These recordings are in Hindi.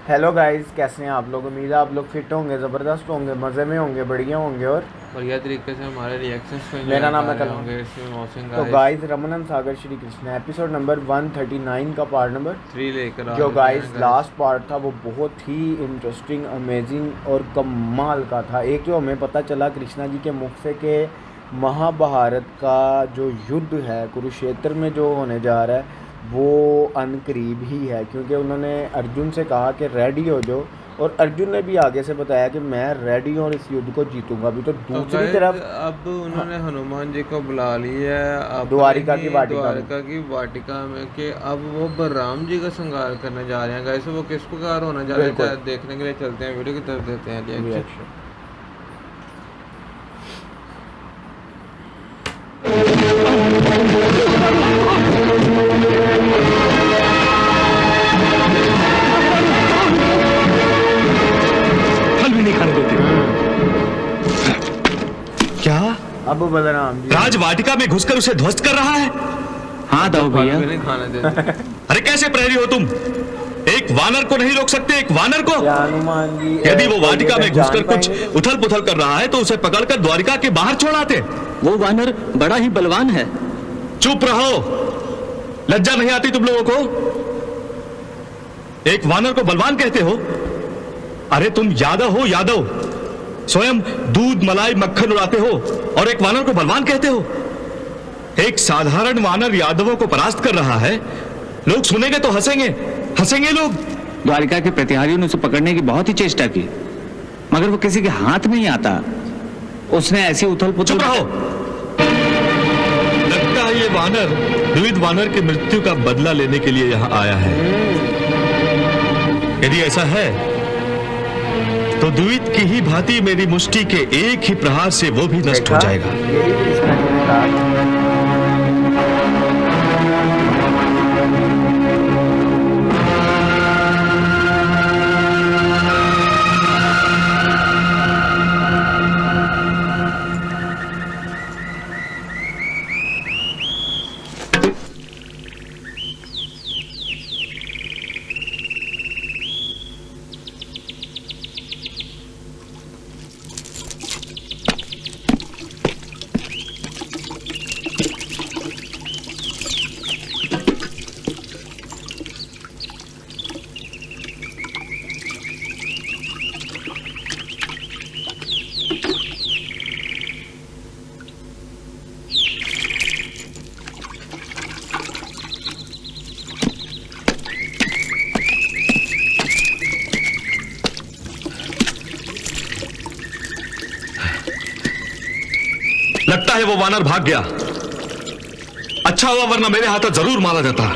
हेलो गाइस, कैसे हैं आप लोग। उम्मीद है आप लोग फिट होंगे, ज़बरदस्त होंगे, मज़े में होंगे, बढ़िया होंगे और बढ़िया तरीके से हमारे रिएक्शंस को मेरा नाम है कर रहे कलम। होंगे इसमें मौसम तो गाइस गाइस, रमनन सागर श्री कृष्ण एपिसोड नंबर 139 का पार्ट नंबर 3 लेकर आ जो चुके गाइस हैं guys। लास्ट पार्ट था वो बहुत ही इंटरेस्टिंग, अमेजिंग और कमाल का था। एक जो हमें पता चला कृष्णा जी के मुख से कि महाभारत का जो युद्ध है कुरुक्षेत्र में जो होने जा रहा है वो अनकरीब ही है, क्योंकि उन्होंने अर्जुन से कहा कि रेडी हो जाओ और अर्जुन ने भी आगे से बताया कि मैं रेडी हूँ और इस युद्ध को जीतूंगा भी। तो तो दूसरी guys, तरफ अब उन्होंने हनुमान जी को बुला लिया है अपने द्वारिका ही की वाटिका में। द्वारिका की वाटिका में कि अब वो बलराम जी का संहार करने जा रहे हैं गाइस। वो किस प्रकार होने जा रहे बिल्कुल। हैं देखने के लिए चलते हैं, वीडियो की तरफ देते हैं रिएक्शन। रिएक्शन। फल भी नहीं खाने देते। क्या अब बलराम जी राजवाटिका में घुसकर उसे ध्वस्त कर रहा है? हाँ दो फल भैया। भी नहीं खाने देते। अरे कैसे प्रहरी हो तुम? एक वानर को नहीं रोक सकते? एक वानर को? क्या हनुमान जी यदि वो कोई वाटिका में जान घुसकर कुछ पाएंगे? उथल पुथल कर रहा है तो उसे पकड़कर द्वारिका के बाहर छोड़ आते। वो वानर बड़ा ही बलवान है। चुप रहो, लज्जा नहीं आती तुम लोगों को? एक वानर को बलवान कहते हो? अरे तुम यादव हो, यादव। स्वयं दूध मलाई मक्खन उड़ाते हो और एक वानर को बलवान कहते हो? एक साधारण वानर यादवों को परास्त कर रहा है। लोग सुनेंगे तो हंसेंगे, हंसेंगे लोग। द्वारिका के प्रतिहारियों ने उसे पकड़ने की बहुत ही चेष्टा की, मगर वो किसी के हाथ में ही आता। उसने ऐसी उथल पुथल। चुप रहो। लगता है ये वानर द्विविध वानर की मृत्यु का बदला लेने के लिए यहां आया है। यदि ऐसा है तो द्विविध की ही भांति मेरी मुष्टि के एक ही प्रहार से वो भी नष्ट हो देखा? जाएगा। यही कृष्णा जी ने कहा। लगता है वो वानर भाग गया। अच्छा हुआ, वरना मेरे हाथों जरूर मारा जाता।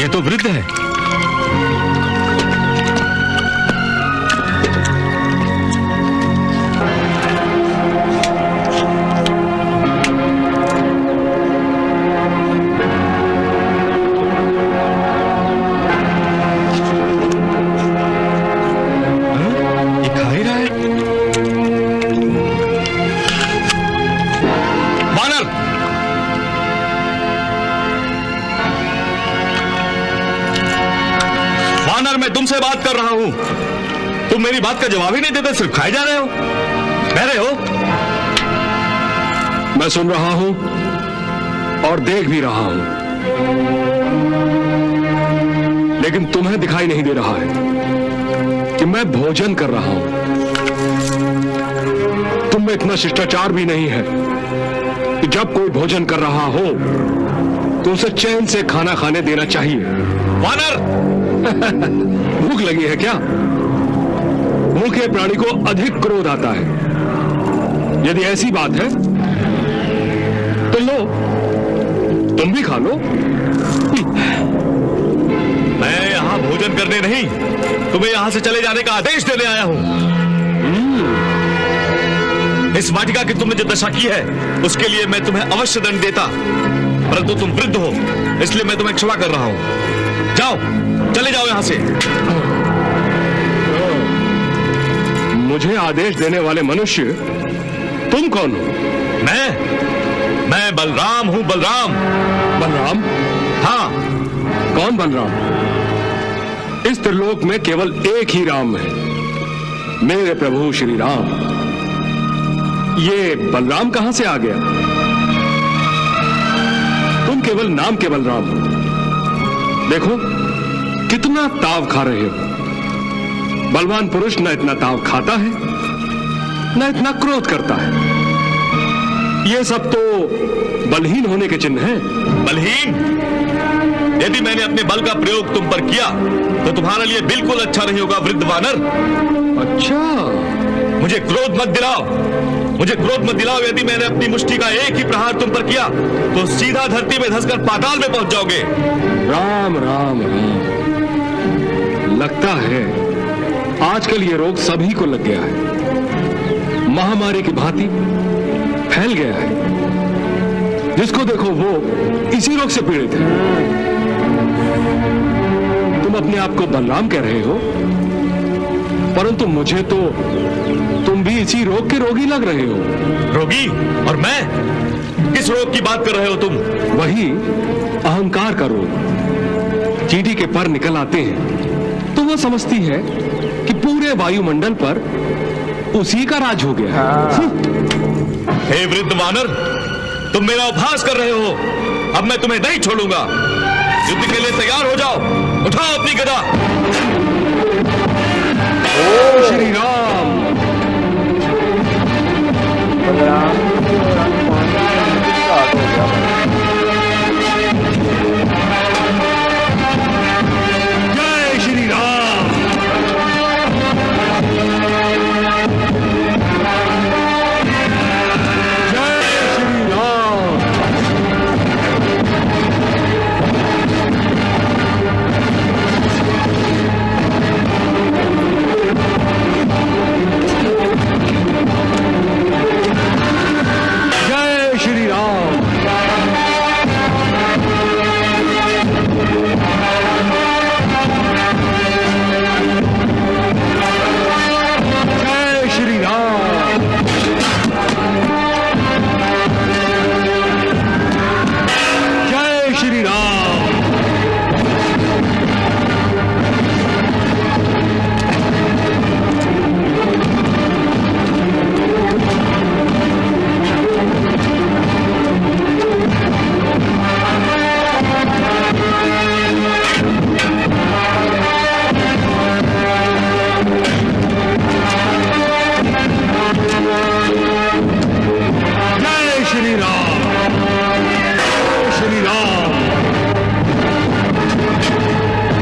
ये तो वृद्ध है। ये खा ही रहा है। वानर! वानर, मैं तुमसे बात कर रहा हूं। तुम मेरी बात का जवाब ही नहीं देते, सिर्फ खाए जा रहे हो, बह रहे हो। मैं सुन रहा हूं और देख भी रहा हूं, लेकिन तुम्हें दिखाई नहीं दे रहा है कि मैं भोजन कर रहा हूं। तुम में इतना शिष्टाचार भी नहीं है कि जब कोई भोजन कर रहा हो तो उसे चैन से खाना खाने देना चाहिए। वानर! भूख लगी है क्या? भूखे प्राणी को अधिक क्रोध आता है। यदि ऐसी बात है तो लो, तुम भी खा लो। मैं यहां भोजन करने नहीं, तुम्हें यहां से चले जाने का आदेश देने आया हूं। इस वाटिका की तुमने जो दशा की है उसके लिए मैं तुम्हें अवश्य दंड देता, परंतु तुम वृद्ध हो इसलिए मैं तुम्हें क्षमा कर रहा हूं। जाओ, चले जाओ यहां से। मुझे आदेश देने वाले मनुष्य तुम कौन हो? मैं बलराम हूं, बलराम। बलराम? हाँ। कौन बलराम? इस त्रिलोक में केवल एक ही राम है, मेरे प्रभु श्री राम। ये बलराम कहां से आ गया? तुम केवल नाम के बलराम हो। देखो कितना ताव खा रहे हो। बलवान पुरुष न इतना ताव खाता है न इतना क्रोध करता है। ये सब तो बलहीन होने के चिन्ह हैं। बलहीन? यदि मैंने अपने बल का प्रयोग तुम पर किया तो तुम्हारे लिए बिल्कुल अच्छा नहीं होगा वृद्ध वानर। अच्छा, मुझे क्रोध मत दिलाओ, मुझे क्रोध मत दिलाओ। यदि मैंने अपनी मुष्टि का एक ही प्रहार तुम पर किया तो सीधा धरती में धंसकर पाताल में पहुंच जाओगे। राम राम राम। लगता है आजकल ये रोग सभी को लग गया है, महामारी की भांति फैल गया है। जिसको देखो वो इसी रोग से पीड़ित है। तुम अपने आप को बलराम कह रहे हो, परंतु मुझे तो तुम भी इसी रोग के रोगी लग रहे हो। रोगी? और मैं? किस रोग की बात कर रहे हो तुम? वही अहंकार का रोग। चींटी के पर निकल आते हैं तो वो समझती है कि पूरे वायुमंडल पर उसी का राज हो गया। हे वृद्ध वानर, तुम मेरा उपहास कर रहे हो। अब मैं तुम्हें नहीं छोड़ूंगा। युद्ध के लिए तैयार हो जाओ, उठाओ अपनी गदा। ओ श्री राम। जय श्री राम। जय श्री राम। जय श्री राम। जय श्री राम। जय श्री राम। जय श्री राम। श्री राम।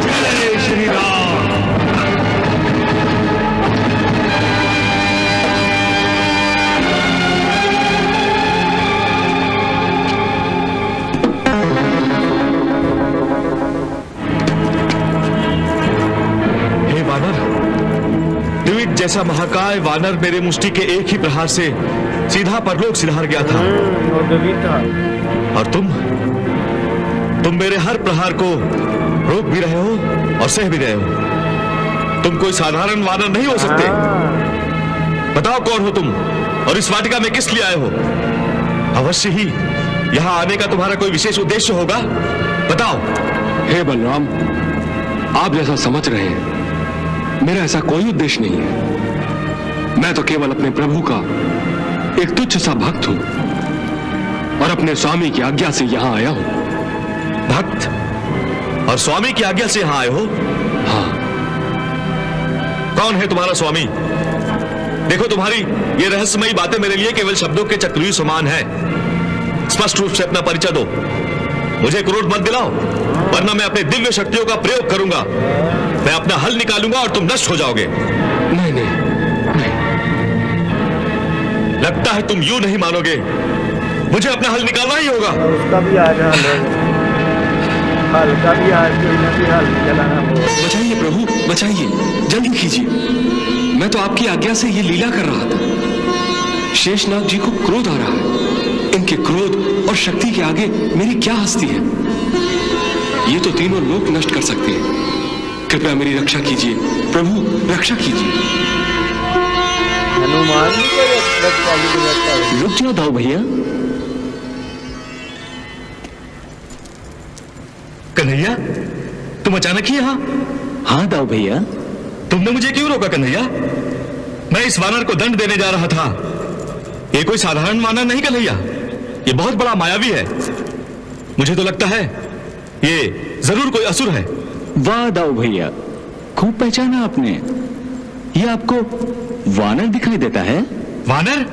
जय श्री राम। हे वानर, द्विज जैसा महाकाय वानर मेरे मुष्टि के एक ही प्रहार से सीधा परलोक सिधार गया था। और तुम मेरे हर प्रहार को रोक भी रहे हो और सह भी रहे हो। तुम कोई साधारण वानर नहीं हो सकते। बताओ कौन हो तुम और इस वाटिका में किस लिए आए हो? अवश्य ही यहां आने का तुम्हारा कोई विशेष उद्देश्य होगा। बताओ। हे बलराम, आप जैसा समझ रहे हैं, मेरा ऐसा कोई उद्देश्य नहीं है। मैं तो केवल अपने प्रभु का एक तुच्छ सा भक्त हूं और अपने स्वामी की आज्ञा से यहां आया हूं। भक्त और स्वामी की आज्ञा से यहां आए हो? हाँ। कौन है तुम्हारा स्वामी? देखो, तुम्हारी ये रहस्यमयी बातें मेरे लिए केवल शब्दों के चक्रव्यूह समान है। स्पष्ट रूप से अपना परिचय दो। मुझे क्रोध मत दिलाओ, वरना मैं अपने दिव्य शक्तियों का प्रयोग करूंगा। मैं अपना हल निकालूंगा और तुम नष्ट हो जाओगे। नहीं नहीं नहीं, लगता है तुम यूं नहीं मानोगे। मुझे अपना हल निकालना ही होगा। उसका भी आज हल का भी आज कोई ना कोई हल निकलाना हो। बचाइए प्रभु, बचाइए, जल्दी कीजिए। मैं तो आपकी आज्ञा से ये लीला कर रहा था। शेषनाग जी को क्रोध आ रहा है। इनके क्रोध और शक्ति के आगे मेरी क्या हस्ती है। ये तो तीनों लोक नष्ट कर सकते हैं। कृपया मेरी रक्षा कीजिए प्रभु, रक्षा कीजिए। हनुमान जी को रक्षा की जरूरत है। रुक जाओ दाऊ भैया। कन्हैया, तुम अचानक ही यहाँ? हाँ दाऊ भैया। तुमने मुझे क्यों रोका कन्हैया? मैं इस वानर को दंड देने जा रहा था। ये कोई साधारण वानर नहीं कन्हैया, ये बहुत बड़ा मायावी है। मुझे तो लगता है ये जरूर कोई असुर है। वाह दाऊ भैया, खूब पहचाना आपने। ये आपको वानर दिखाई देता है? वानर?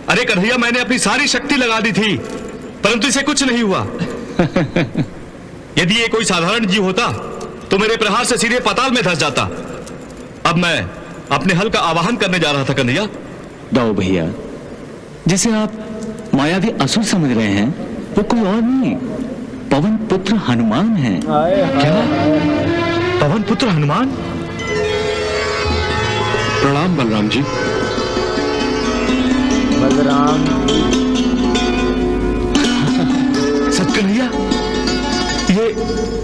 अरे कन्हैया, मैंने अपनी सारी शक्ति लगा दी थी, परंतु इसे कुछ नहीं हुआ। यदि ये कोई साधारण जीव होता तो मेरे प्रहार से सीधे पाताल में धंस जाता। अब मैं अपने हल का आवाहन करने जा रहा था कन्हैया। दाऊ भैया, जिसे आप मायावी असुर समझ रहे हैं, वो कोई और नहीं, पवन पुत्र हनुमान है। क्या? पवन पुत्र हनुमान? प्रणाम बलराम जी। बलराम सच कन्हैया, ये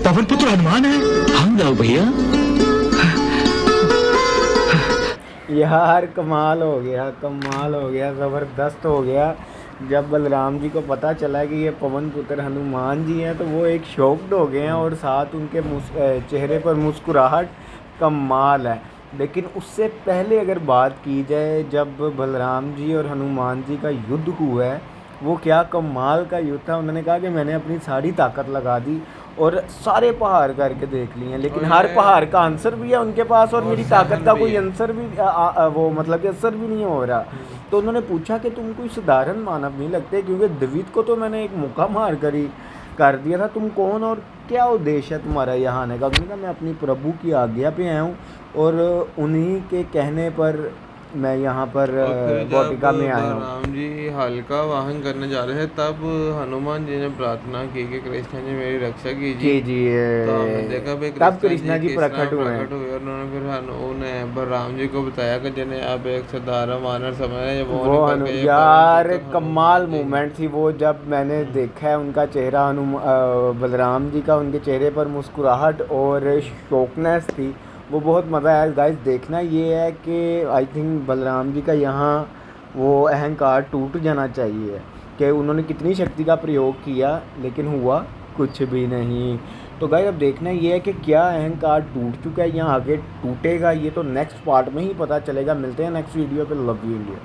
पवन पुत्र हनुमान है? हाँ दाऊ भैया। यार कमाल हो गया, कमाल हो गया, ज़बरदस्त हो गया। जब बलराम जी को पता चला कि ये पवन पुत्र हनुमान जी हैं तो वो एक शॉक्ड हो गए हैं और साथ उनके चेहरे पर मुस्कुराहट कमाल है। लेकिन उससे पहले अगर बात की जाए, जब बलराम जी और हनुमान जी का युद्ध हुआ है, वो क्या कमाल का युद्ध था। उन्होंने कहा कि मैंने अपनी सारी ताकत लगा दी और सारे पहाड़ करके देख लिए हैं, लेकिन हर पहाड़ का आंसर भी है उनके पास और मेरी ताकत का कोई आंसर भी वो मतलब कि असर भी नहीं हो रहा। तो उन्होंने पूछा कि तुम कोई साधारण मानव नहीं लगते, क्योंकि द्विविद को तो मैंने एक मुक्का मार कर ही कर दिया था। तुम कौन और क्या उद्देश्य है तुम्हारा यहाँ आने का? उन्होंने कहा मैं अपनी प्रभु की आज्ञा पे आया हूँ और उन्हीं के कहने पर मैं यहाँ पर वाटिका में आया हूँ। राम जी हल्का वाहन करने जा रहे थे, तब हनुमान जी ने प्रार्थना की कि कृष्ण जी मेरी रक्षा कीजिए। तो हमने देखा भाई तब कृष्णा जी प्रकट हुए और उन्होंने फिर उन्हें बलराम जी को बताया कि जिन्हें आप एक साधारण वानर समझ रहे हैं, वो यार कमाल मूवमेंट थी वो। जब मैंने देखा है उनका चेहरा, बलराम जी का उनके चेहरे पर मुस्कुराहट और शौकनेस थी, वो बहुत मज़ा आया। गाइस देखना ये है कि आई थिंक बलराम जी का यहाँ वो अहंकार टूट जाना चाहिए कि उन्होंने कितनी शक्ति का प्रयोग किया लेकिन हुआ कुछ भी नहीं। तो गाइस अब देखना ये है कि क्या अहंकार टूट चुका है या आगे टूटेगा, ये तो नेक्स्ट पार्ट में ही पता चलेगा। मिलते हैं नेक्स्ट वीडियो पे। Love you India.